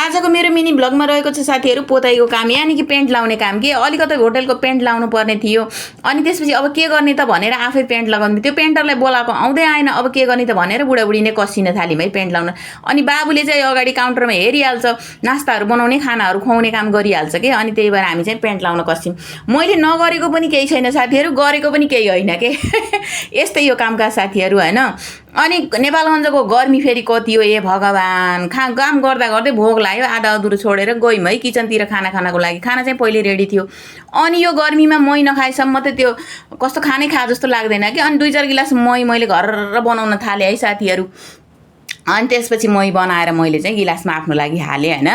आजको मेरो मिनी ब्लगमा रहेको छ साथीहरू पोताइको काम, यानि कि पेन्ट लाउने काम कि अलिकति होटलको पेन्ट लाउनु पर्ने थियो। अनि त्यसपछि अब के गर्ने त भनेर आफै पेन्ट लगाउने, त्यो पेन्टरलाई बोलाएको आउँदै आएन। अब के गर्ने त भनेर बुढाबुढी नै कसिन थाल्यौँ है पेन्ट लाउन। अनि बाबुले चाहिँ अगाडि काउन्टरमा हेरिहाल्छ, नास्ताहरू बनाउने खानाहरू खुवाउने काम गरिहाल्छ कि। अनि त्यही भएर हामी चाहिँ पेन्ट लाउन कस्यौँ। मैले नगरेको पनि केही छैन साथीहरू, गरेको पनि केही होइन के। यस्तै यो कामका साथीहरू होइन। अनि नेपालगञ्जको गर्मी फेरि कति हो ए भगवान्। काम गर्दा गर्दै भोक लाग्यो, आधा अधुरो छोडेर गयौँ है किचनतिर खाना खानको लागि। खाना चाहिँ पहिले रेडी थियो। अनि यो गर्मीमा मही नखाएसम्म त त्यो कस्तो खानै खा जस्तो लाग्दैन कि। अनि 2-4 गिलास मही मैले घर बनाउन थालेँ है साथीहरू। अनि त्यसपछि मही बनाएर मैले चाहिँ गिलासमा आफ्नो लागि हालेँ होइन।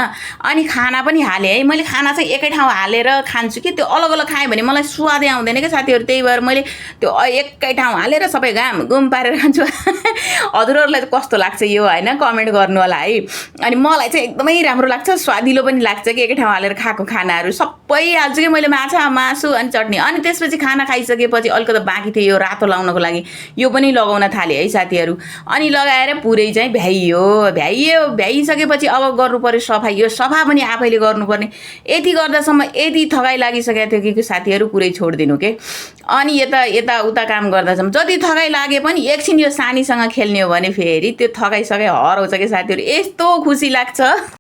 अनि खाना पनि हालेँ है। मैले खाना चाहिँ एकै ठाउँ हालेर खान्छु कि, त्यो अलग अलग खाएँ भने मलाई स्वादै आउँदैन क्या साथीहरू। त्यही भएर मैले त्यो एकै ठाउँ हालेर सबै घाम पारेर खान्छु। हजुरहरूलाई चाहिँ कस्तो लाग्छ यो होइन, कमेन्ट गर्नु होला है। अनि मलाई चाहिँ एकदमै राम्रो लाग्छ, स्वादिलो पनि लाग्छ कि एकै ठाउँ हालेर खाएको खानाहरू सबै हाल्छु कि मैले, माछा मासु अनि चटनी। अनि त्यसपछि खाना खाइसकेपछि अलिकति बाँकी थियो यो रातो लाउनको लागि, यो पनि लगाउन थालेँ है साथीहरू। अनि लगाएर पुरै चाहिँ भ्याइसकेपछि अब गर्नु पर्यो सफाइ। यो सफा पनि आफैले गर्नुपर्ने। यति गर्दासम्म यति थकाइ लागिसकेको थियो कि साथीहरू पुरै छोडिदिनु के। अनि यता उता काम गर्दासम्म जति थकाइ लागे पनि एकछिन यो सानीसँग खेल्ने हो भने फेरि त्यो थकाइ सकाइ हराउँछ कि साथीहरू। यस्तो खुसी लाग्छ।